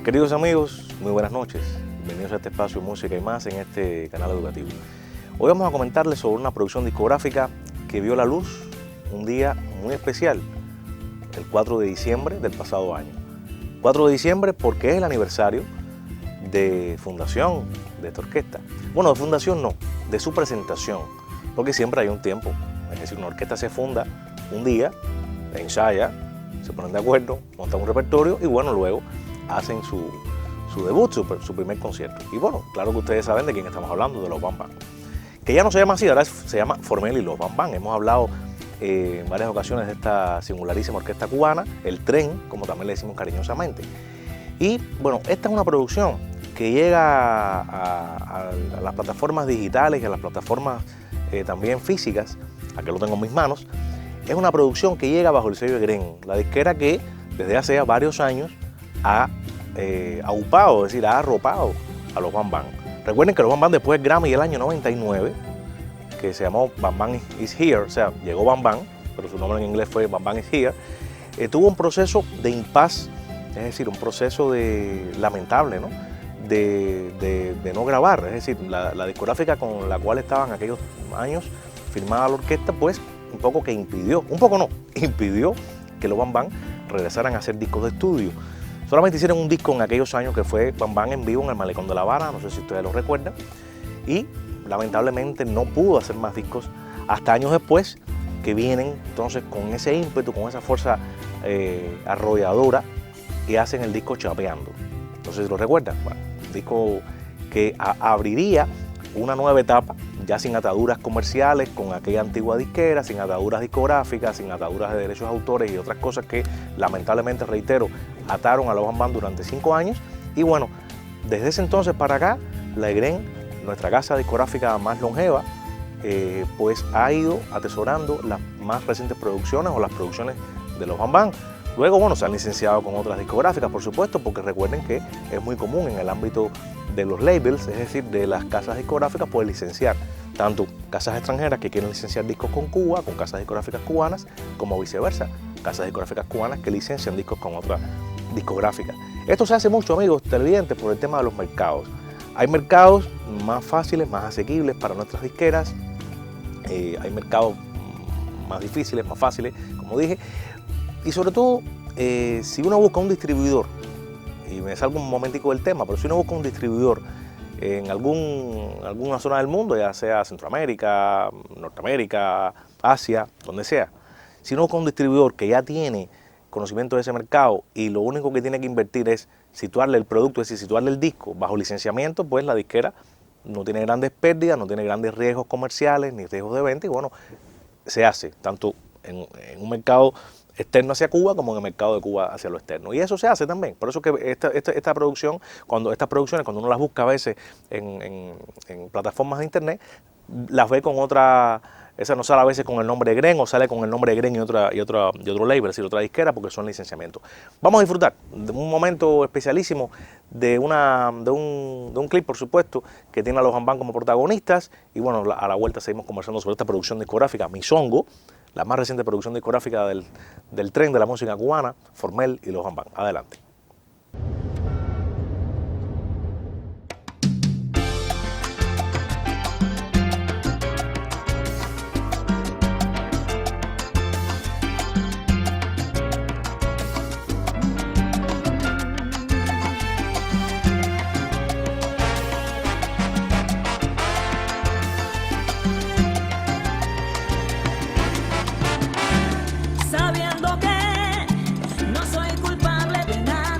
Queridos amigos, muy buenas noches. Bienvenidos a este espacio de música y más en este canal educativo. Hoy vamos a comentarles sobre una producción discográfica que vio la luz un día muy especial, el 4 de diciembre del pasado año. 4 de diciembre porque es el aniversario de fundación de esta orquesta. Bueno, de fundación no, de su presentación, porque siempre hay un tiempo. Es decir, una orquesta se funda un día, ensaya, se ponen de acuerdo, montan un repertorio y bueno, luego hacen su debut, su primer concierto. Y bueno, claro que ustedes saben de quién estamos hablando, de los Bam Bam. Que ya no se llama así, ahora se llama Formel y los Bam Bam. Hemos hablado en varias ocasiones de esta singularísima orquesta cubana, el Tren, como también le decimos cariñosamente. Y bueno, esta es una producción que llega a las plataformas digitales y a las plataformas también físicas, aquí lo tengo en mis manos. Es una producción que llega bajo el sello de Gren, la disquera que desde hace varios años ha aupado, es decir, ha arropado a los Bam Bam. Recuerden que los Bam Bam después del Grammy del año 99, que se llamó Bam Bam is Here, o sea, llegó Bam Bam, pero su nombre en inglés fue Bam Bam is Here, tuvo un proceso de impas, es decir, un proceso lamentable, ¿no? De no grabar, es decir, la discográfica con la cual estaban en aquellos años firmada la orquesta, pues un poco que impidió, un poco no, impidió que los Bam Bam regresaran a hacer discos de estudio. Solamente hicieron un disco en aquellos años que fue Bam Bam en vivo en el Malecón de La Habana, no sé si ustedes lo recuerdan, y lamentablemente no pudo hacer más discos hasta años después, que vienen entonces con ese ímpetu, con esa fuerza arrolladora, y hacen el disco Chapeando. No sé si lo recuerdan, bueno, un disco que abriría una nueva etapa, ya sin ataduras comerciales, con aquella antigua disquera, sin ataduras discográficas, sin ataduras de derechos de autores y otras cosas que lamentablemente, reitero, ataron a los Bam Bam durante 5 años. Y bueno, desde ese entonces para acá, la EGREN, nuestra casa discográfica más longeva, pues ha ido atesorando las más recientes producciones o las producciones de los Bam Bam. Luego, bueno, se han licenciado con otras discográficas, por supuesto, porque recuerden que es muy común en el ámbito de los labels, es decir, de las casas discográficas, pues licenciar tanto casas extranjeras que quieren licenciar discos con Cuba, con casas discográficas cubanas, como viceversa, casas discográficas cubanas que licencian discos con otras discográficas. Esto se hace mucho, amigos televidentes, por el tema de los mercados. Hay mercados más fáciles, más asequibles para nuestras disqueras, hay mercados más difíciles, más fáciles, como dije, y sobre todo, si uno busca un distribuidor, y me salgo un momentico del tema, pero si uno busca un distribuidor en alguna zona del mundo, ya sea Centroamérica, Norteamérica, Asia, donde sea, si uno busca un distribuidor que ya tiene conocimiento de ese mercado y lo único que tiene que invertir es situarle el producto, es decir, situarle el disco bajo licenciamiento, pues la disquera no tiene grandes pérdidas, no tiene grandes riesgos comerciales ni riesgos de venta y bueno, se hace tanto en un mercado externo hacia Cuba como en el mercado de Cuba hacia lo externo. Y eso se hace también. Por eso que esta producción, estas producciones, cuando uno las busca a veces en plataformas de internet, las ve con otra, esa no sale a veces con el nombre de Gren o sale con el nombre de Gren y otro label, es decir, otra disquera, porque son licenciamientos. Vamos a disfrutar de un momento especialísimo de un clip, por supuesto, que tiene a los Bam Bam como protagonistas. Y bueno, a la vuelta seguimos conversando sobre esta producción discográfica, Misongo, la más reciente producción discográfica del Tren de la música cubana, Formel y los Bam Bam. Adelante. Sabiendo que no soy culpable de nada.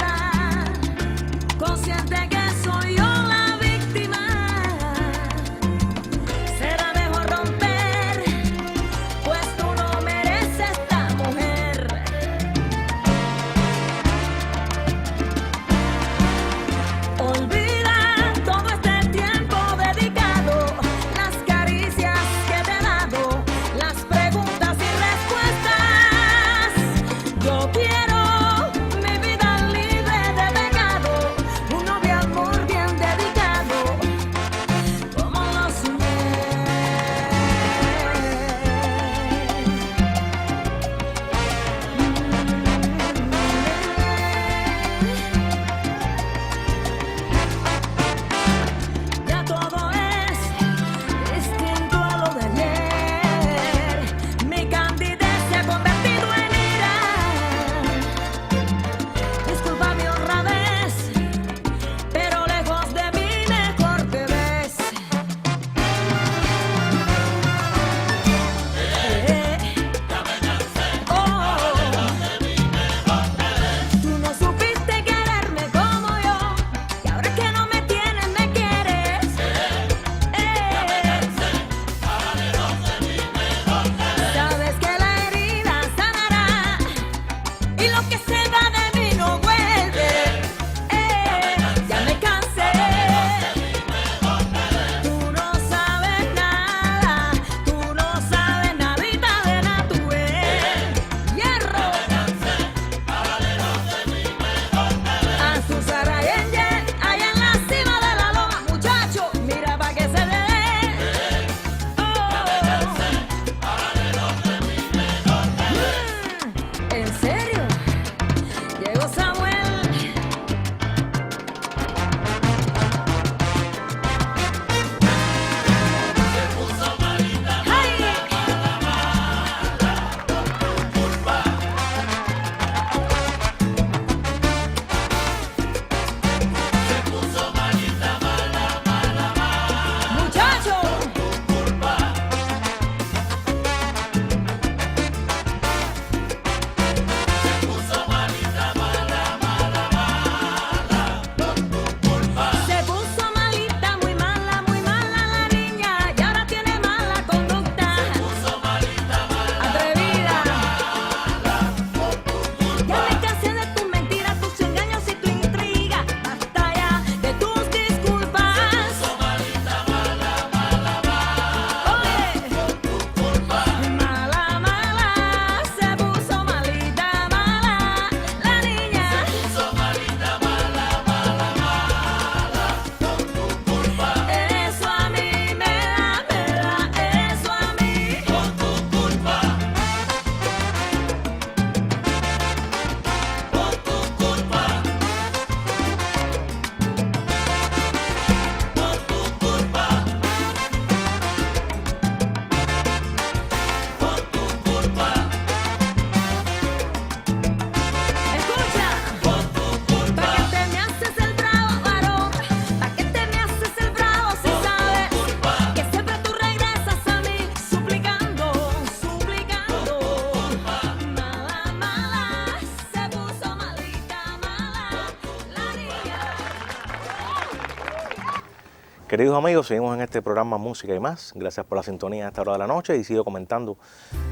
Queridos amigos, seguimos en este programa Música y Más. Gracias por la sintonía a esta hora de la noche y sigo comentando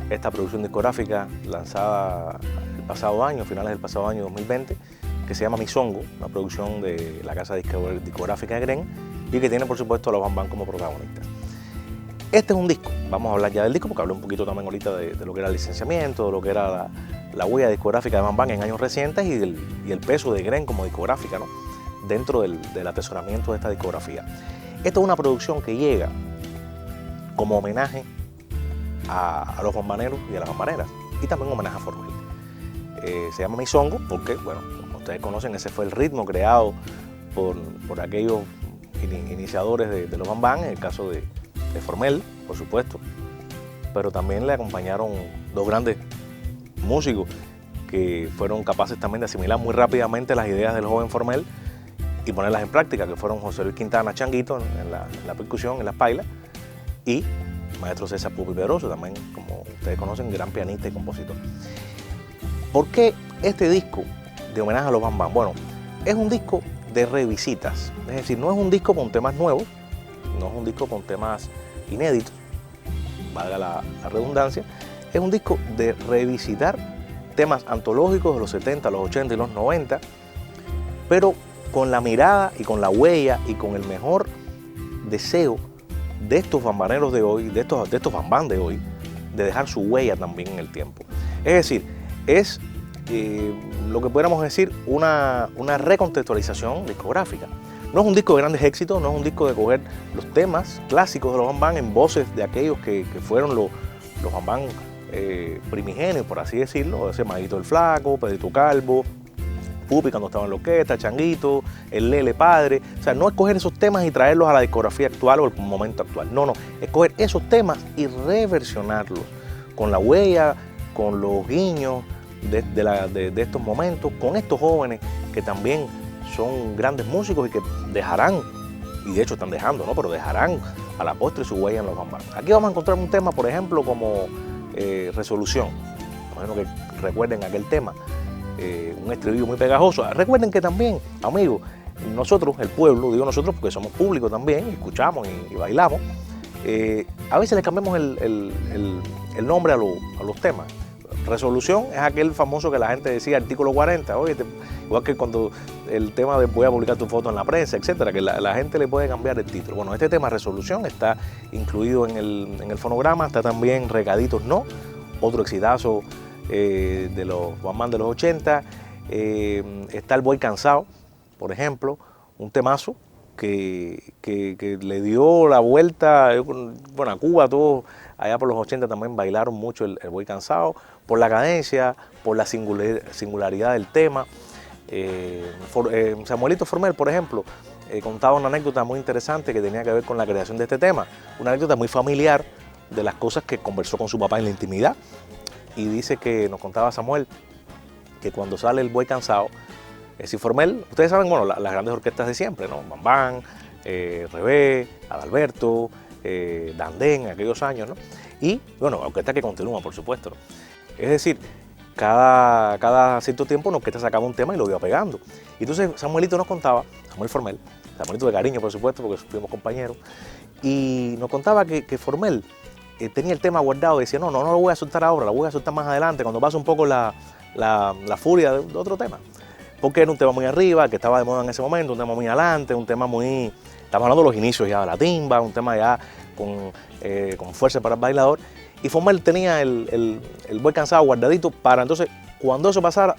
esta producción discográfica lanzada el pasado año, finales del pasado año 2020, que se llama Misongo, una producción de la casa discográfica de Gren y que tiene por supuesto a los Bam Bam como protagonistas. Este es un disco, vamos a hablar ya del disco porque hablé un poquito también ahorita de lo que era el licenciamiento, de lo que era la huella discográfica de Bam Bam en años recientes y el peso de Gren como discográfica, ¿no?, dentro del atesoramiento de esta discografía. Esta es una producción que llega como homenaje a los bambaneros y a las bambaneras y también homenaje a Formel. Se llama Misongo porque, bueno, como ustedes conocen, ese fue el ritmo creado por aquellos iniciadores de los Bam Bam, en el caso de Formel, por supuesto, pero también le acompañaron dos grandes músicos que fueron capaces también de asimilar muy rápidamente las ideas del joven Formel y ponerlas en práctica, que fueron José Luis Quintana Changuito en la percusión, en las pailas, y maestro César Pupi Pedroso, también, como ustedes conocen, gran pianista y compositor. ¿Por qué este disco de homenaje a los Bam Bam? Bueno, es un disco de revisitas, es decir, no es un disco con temas nuevos, no es un disco con temas inéditos, valga la redundancia, es un disco de revisitar temas antológicos de los 70, los 80 y los 90, pero con la mirada y con la huella y con el mejor deseo de estos bambaneros de hoy, de estos Bam Bam de hoy, de dejar su huella también en el tiempo. Es decir, es lo que pudiéramos decir una recontextualización discográfica. No es un disco de grandes éxitos, no es un disco de coger los temas clásicos de los Bam Bam en voces de aquellos que fueron los Bam Bam primigenios, por así decirlo, ese Maguito el Flaco, Pedrito Calvo, Pupi cuando estaba en la orquesta, Changuito, el Lele Padre. O sea, no es coger esos temas y traerlos a la discografía actual o al momento actual. No, es coger esos temas y reversionarlos con la huella, con los guiños de estos momentos, con estos jóvenes que también son grandes músicos y que dejarán, y de hecho están dejando, ¿no?, pero dejarán a la postre su huella en los Bam Bam. Aquí vamos a encontrar un tema, por ejemplo, como Resolución. Bueno, que recuerden aquel tema. Un estribillo muy pegajoso. Recuerden que también, amigos, nosotros, el pueblo, digo nosotros porque somos público también, escuchamos y bailamos, a veces le cambiamos el nombre a los temas. Resolución es aquel famoso que la gente decía artículo 40, oye, igual que cuando el tema de voy a publicar tu foto en la prensa, etcétera, que la gente le puede cambiar el título. Bueno, este tema Resolución está incluido en el fonograma, está también Recaditos No, otro exitazo de los Bam Bam de los 80, está El Boy Cansado, por ejemplo, un temazo que le dio la vuelta, bueno, a Cuba, todos allá por los 80 también bailaron mucho el Boy Cansado, por la cadencia, por la singularidad del tema. Samuelito Formel, por ejemplo, contaba una anécdota muy interesante que tenía que ver con la creación de este tema, una anécdota muy familiar de las cosas que conversó con su papá en la intimidad. Y dice que nos contaba Samuel que cuando sale El Boy Cansado, Formel, ustedes saben, bueno, las grandes orquestas de siempre, ¿no? Bam Bam, Rebé, Adalberto, Dandén, en aquellos años, ¿no? Y, bueno, orquesta que continúa, por supuesto, ¿no? Es decir, cada cierto tiempo una orquesta sacaba un tema y lo iba pegando. Y entonces Samuelito nos contaba, Samuel Formel, Samuelito de cariño, por supuesto, porque fuimos compañeros, y nos contaba que Formel tenía el tema guardado y decía, no lo voy a soltar ahora, lo voy a soltar más adelante, cuando pase un poco la furia de otro tema. Porque era un tema muy arriba, que estaba de moda en ese momento, un tema muy adelante, un tema muy... Estamos hablando de los inicios ya de la timba, un tema ya con fuerza para el bailador. Y Formel tenía el Boy Cansado guardadito para entonces, cuando eso pasara,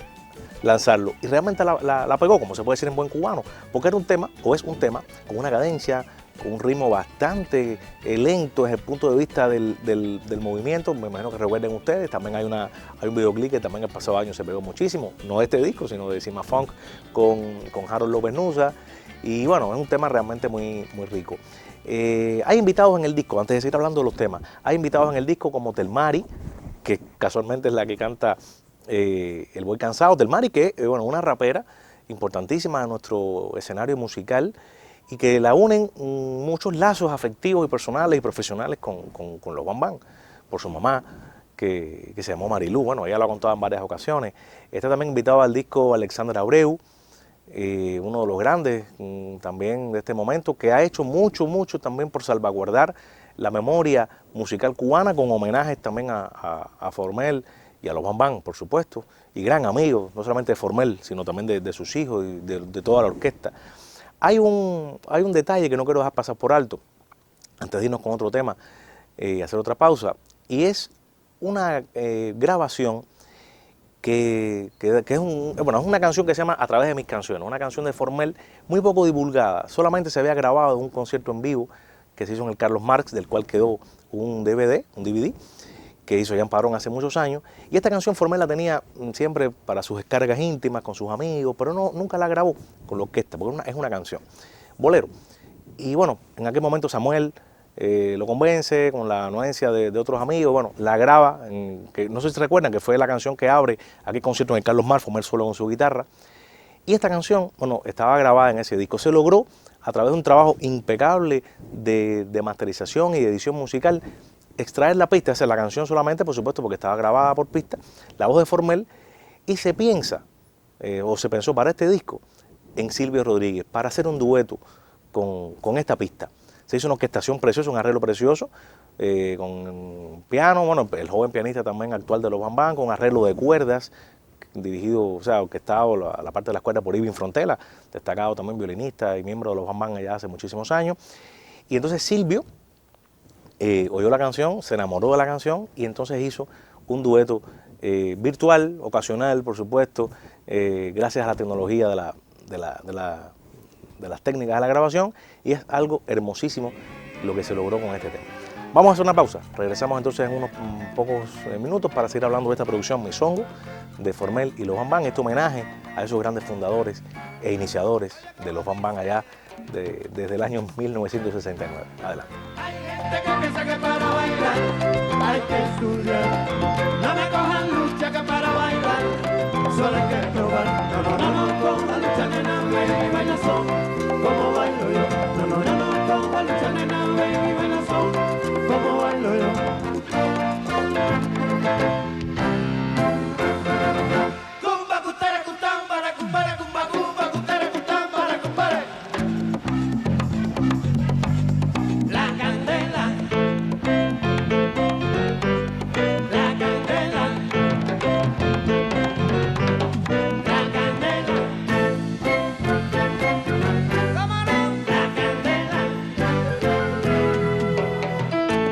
lanzarlo. Y realmente la pegó, como se puede decir en buen cubano, porque era un tema, o es un tema, con una cadencia, con un ritmo bastante lento desde el punto de vista del movimiento. Me imagino que recuerden ustedes, también hay un videoclip que también el pasado año se pegó muchísimo, no de este disco, sino de Cima Funk con Harold López Nusa, y bueno, es un tema realmente muy, muy rico. Hay invitados en el disco, antes de seguir hablando de los temas, hay invitados en el disco como Telmari, que casualmente es la que canta El Boy Cansado. Telmari, que es una rapera importantísima de nuestro escenario musical, y que la unen muchos lazos afectivos y personales y profesionales con los Bam Bam, por su mamá, que se llamó Marilú. Bueno, ella lo ha contado en varias ocasiones. Está también invitado al disco Alexandra Abreu, uno de los grandes también de este momento, que ha hecho mucho también por salvaguardar la memoria musical cubana, con homenajes también a Formel y a los Bambán, por supuesto, y gran amigo, no solamente de Formel, sino también de sus hijos y de toda la orquesta. Hay un detalle que no quiero dejar pasar por alto, antes de irnos con otro tema y hacer otra pausa, y es una grabación que es una canción que se llama A través de mis canciones, una canción de Formel muy poco divulgada, solamente se había grabado en un concierto en vivo que se hizo en el Carlos Marx, del cual quedó un DVD, que hizo Jan Padrón hace muchos años, y esta canción Formel la tenía siempre para sus descargas íntimas con sus amigos, pero nunca la grabó con la orquesta, porque es una canción, bolero. Y bueno, en aquel momento Samuel lo convence con la anuencia de otros amigos, bueno, la graba, que no sé si se recuerdan, que fue la canción que abre aquel concierto en el Carlos Marx, Formel solo con su guitarra, y esta canción, bueno, estaba grabada en ese disco. Se logró a través de un trabajo impecable de masterización y de edición musical, extraer la pista, hacer la canción solamente, por supuesto, porque estaba grabada por pista, la voz de Formel, y se piensa, o se pensó para este disco, en Silvio Rodríguez, para hacer un dueto con esta pista. Se hizo una orquestación preciosa, un arreglo precioso, con piano, bueno, el joven pianista también actual de los Bambán, con arreglo de cuerdas, dirigido, o sea, orquestado la parte de las cuerdas por Irving Frontela, destacado también violinista y miembro de los Bambán allá hace muchísimos años. Y entonces Silvio oyó la canción, se enamoró de la canción y entonces hizo un dueto virtual, ocasional, por supuesto, gracias a la tecnología de las técnicas de la grabación, y es algo hermosísimo lo que se logró con este tema. Vamos a hacer una pausa, regresamos entonces en unos pocos minutos para seguir hablando de esta producción Misongo de Formel y los Bambán, este homenaje a esos grandes fundadores e iniciadores de los Bambán allá desde el año 1969. Adelante. Hay gente que piensa que para bailar hay que estudiar, no me cojan lucha que para bailar solo hay que probar. No cojan lucha, nena, baby, baila son como bailo yo. No cojan lucha, nena, baby, baila son como bailo yo. Cumba, cutere, cutam, para cumbare, cumba, cumba, cutere, cutam, para cumbare. La candela, la candela, la candela, ¿cómo no? La candela,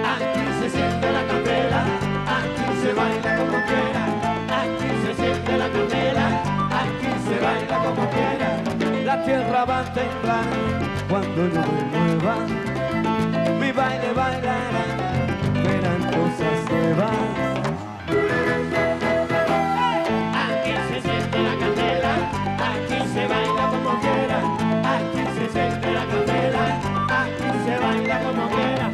aquí se siente la candela, aquí se baila como quiera, aquí se siente la candela, aquí se baila como quiera. La tierra va a temblar cuando yo me mueva, mi baile bailará, verán cosas nuevas. Aquí se siente la candela, aquí se baila como quiera, aquí se siente la candela, aquí se baila como quiera.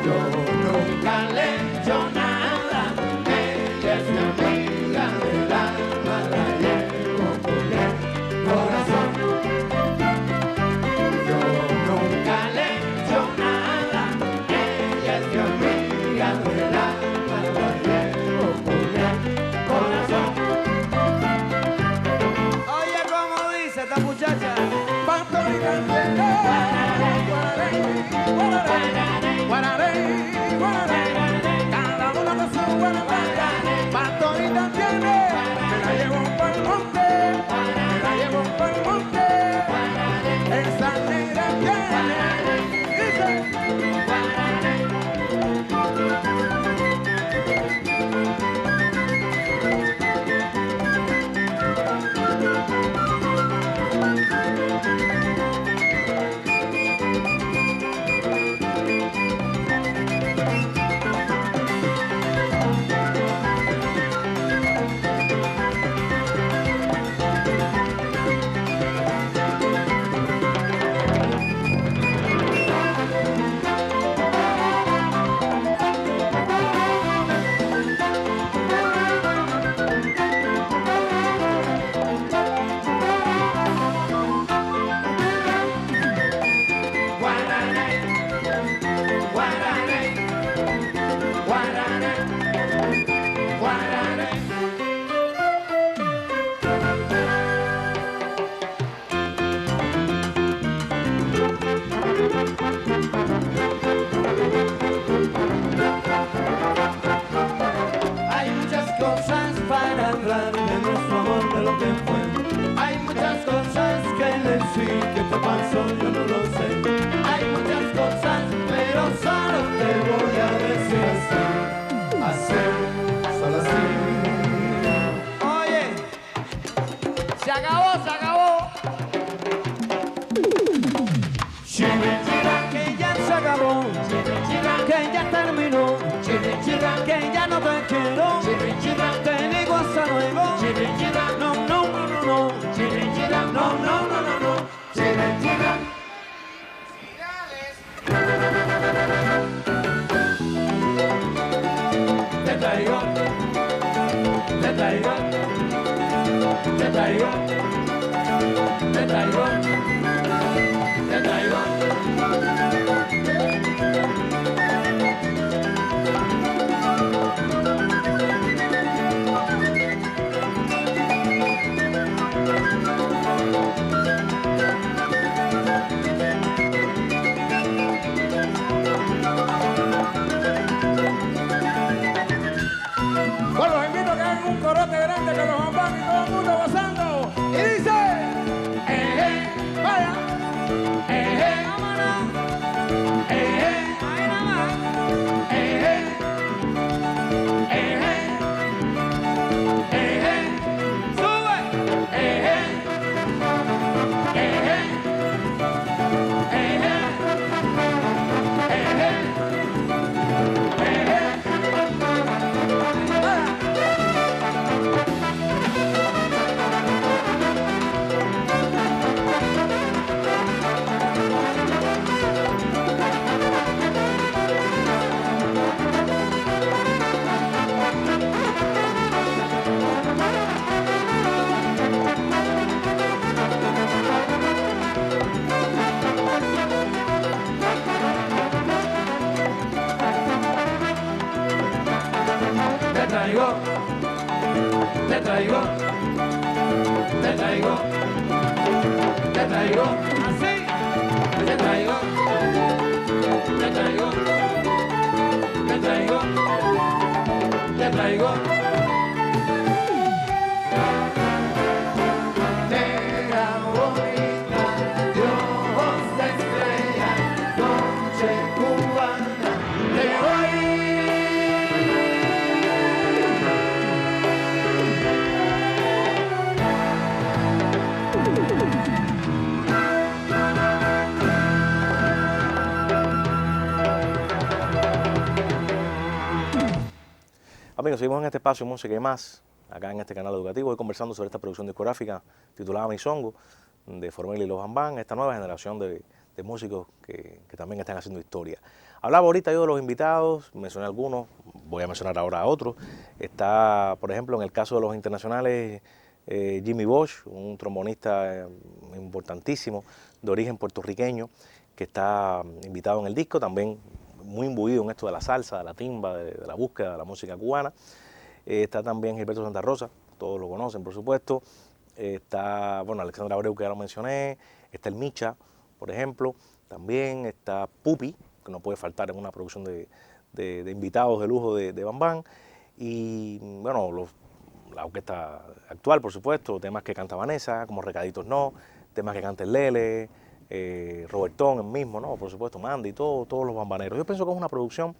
Yo nunca le he hecho nada, ella es mi amiga del alma, la llevo con el corazón. Yo nunca le he hecho nada, ella es mi amiga del alma, la llevo con el corazón. Oye, ¿cómo dice esta muchacha? Cada una con su buena manera, pastorita tiene, me la llevo para el monte, me la llevo para el monte, esa negra tiene, dice. Hay muchas cosas para hablar de nuestro amor, de lo que fue. Hay muchas cosas que decir, que te pasó, yo no lo sé. Hay muchas cosas, pero solo te voy a decir así, así, solo así. Oye, se acabó, se acabó. Que ya se acabó, que ya terminó, que ya no te quiero, te digo hasta luego. No, no, no, no, no, no, no, no, no, no. Te traigo, te traigo, te traigo, te traigo, te traigo. Bueno, los invito a que hagan un corote grande con los bambán y todo el mundo gozando. Y dice, vaya, vámonos, ahí nada más, te traigo, te traigo, te traigo, te traigo, así, te traigo, te traigo, te traigo, te traigo. Negra bonita, de ojos de estrella, noche cubana, te voy. Amigos, seguimos en este espacio Música y Más, acá en este canal educativo, hoy conversando sobre esta producción discográfica titulada Misongo, de Formel y los Bambán, esta nueva generación de de músicos que también están haciendo historia. Hablaba ahorita yo de los invitados, mencioné algunos, voy a mencionar ahora a otros. Está, por ejemplo, en el caso de los internacionales, Jimmy Bosch, un trombonista importantísimo de origen puertorriqueño, que está invitado en el disco, también muy imbuido en esto de la salsa, de la timba, de la búsqueda de la música cubana. Está también Gilberto Santa Rosa, todos lo conocen, por supuesto. Está, bueno, Alexandra Abreu, que ya lo mencioné. Está el Micha, por ejemplo. También está Pupi, que no puede faltar en una producción de invitados de lujo de Bam Bam. Y, bueno, la orquesta actual, por supuesto, temas que canta Vanessa, como Recaditos No, temas que canta el Lele, Robertón, el mismo, ¿no? Por supuesto, Mandy, todos los bambaneros. Yo pienso que es una producción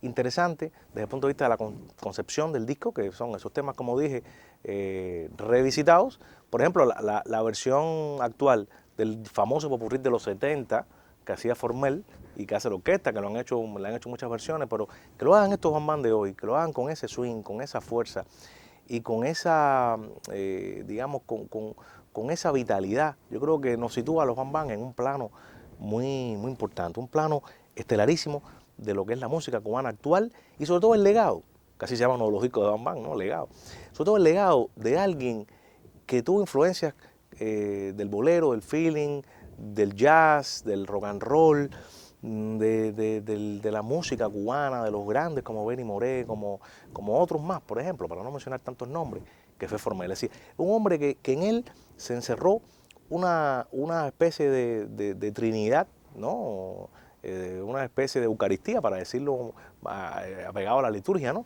interesante desde el punto de vista de la concepción del disco, que son esos temas, como dije, revisitados. Por ejemplo, la versión actual del famoso popurrí de los 70 que hacía Formel y que hace la orquesta, que le han hecho muchas versiones, pero que lo hagan estos bam bam de hoy, que lo hagan con ese swing, con esa fuerza y con esa, digamos, con esa vitalidad. Yo creo que nos sitúa a los bam bam en un plano muy, muy importante, un plano estelarísimo de lo que es la música cubana actual y sobre todo el legado, que así se llaman los discos de Bam Bam, ¿no? Legado. Sobre todo el legado de alguien que tuvo influencias del bolero, del feeling, del jazz, del rock and roll, de la música cubana, de los grandes como Benny Moré, como otros más, por ejemplo, para no mencionar tantos nombres, que fue Formel. Es decir, un hombre que en él se encerró una especie de trinidad, ¿no? Una especie de Eucaristía, para decirlo apegado a la liturgia, ¿no?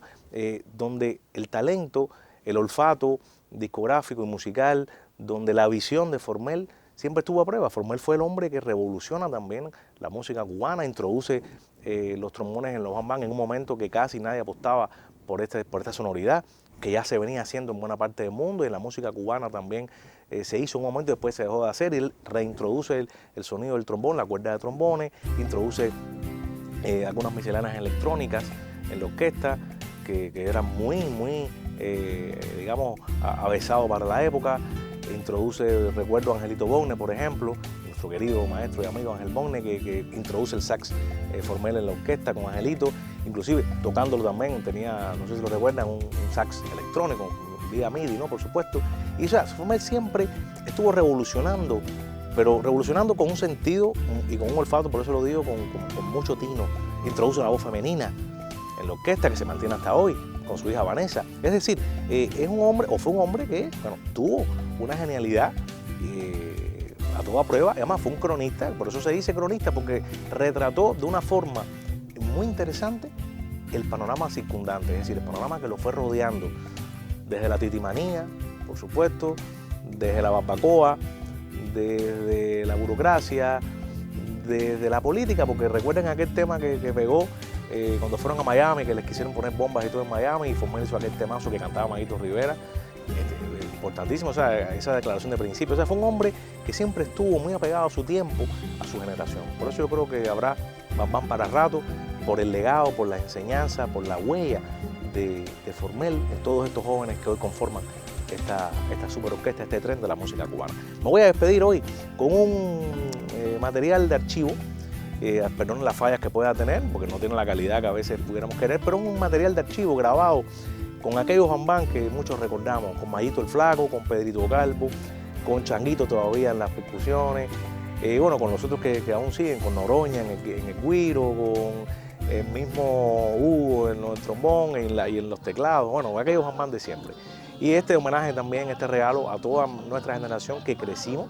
Donde el talento, el olfato discográfico y musical, donde la visión de Formel siempre estuvo a prueba. Formel fue el hombre que revoluciona también la música cubana, introduce los trombones en los bam bam en un momento que casi nadie apostaba por esta sonoridad, que ya se venía haciendo en buena parte del mundo, y en la música cubana también se hizo un momento, después se dejó de hacer, y él reintroduce el sonido del trombón, la cuerda de trombones, introduce algunas misceláneas electrónicas en la orquesta, que eran muy, digamos, avesado para la época. Introduce, recuerdo a Angelito Bogne, por ejemplo, nuestro querido maestro y amigo Ángel Bogne, que introduce el sax Formel en la orquesta con Angelito, inclusive tocándolo también, tenía, no sé si lo recuerdan, un sax electrónico, vía MIDI, ¿no? Por supuesto. Y o sea, Formel siempre estuvo revolucionando, pero revolucionando con un sentido y con un olfato, por eso lo digo, con mucho tino. Introduce una voz femenina en la orquesta que se mantiene hasta hoy, con su hija Vanessa. Es decir, es un hombre, o fue un hombre que, bueno, tuvo una genialidad a toda prueba. Además, fue un cronista, por eso se dice cronista, porque retrató de una forma muy interesante el panorama circundante, es decir, el panorama que lo fue rodeando, desde la titimanía, por supuesto, desde la barbacoa, desde la burocracia, desde la política, porque recuerden aquel tema que pegó cuando fueron a Miami, que les quisieron poner bombas y todo en Miami, y Formel hizo aquel temazo que cantaba Mayito Rivera, importantísimo, o sea, esa declaración de principio. O sea, fue un hombre que siempre estuvo muy apegado a su tiempo, a su generación. Por eso yo creo que habrá Bam Bam para rato, por el legado, por la enseñanza, por la huella de Formel en todos estos jóvenes que hoy conforman esta super orquesta, este tren de la música cubana. Me voy a despedir hoy con un material de archivo, perdón las fallas que pueda tener, porque no tiene la calidad que a veces pudiéramos querer, pero un material de archivo grabado con aquellos bam bam que muchos recordamos, con Mayito el Flaco, con Pedrito Calvo, con Changuito todavía en las percusiones, bueno, con los otros que aún siguen, con Noroña en el güiro, con el mismo Hugo en el trombón y en los teclados, bueno, aquellos bam bam de siempre. Y este homenaje también, este regalo a toda nuestra generación que crecimos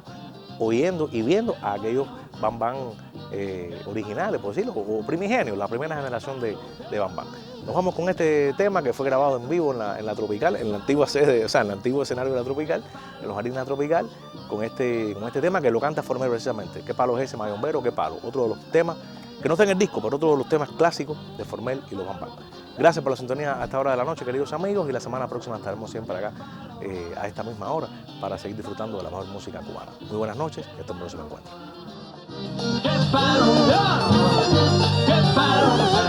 oyendo y viendo a aquellos bam bam originales, por decirlo, o primigenios, la primera generación de bam bam. Nos vamos con este tema que fue grabado en vivo en la Tropical, en la antigua sede, o sea, en el antiguo escenario de la Tropical, en los jardines de la Tropical, con este tema que lo canta Formel precisamente. ¿Qué palo es ese, Mayombero? ¿Qué palo? Otro de los temas, que no está en el disco, pero otro de los temas clásicos de Formel y los bam bam. Gracias por la sintonía a esta hora de la noche, queridos amigos, y la semana próxima estaremos siempre acá a esta misma hora para seguir disfrutando de la mejor música cubana. Muy buenas noches y hasta el próximo encuentro. ¡Qué palo! ¡Qué palo!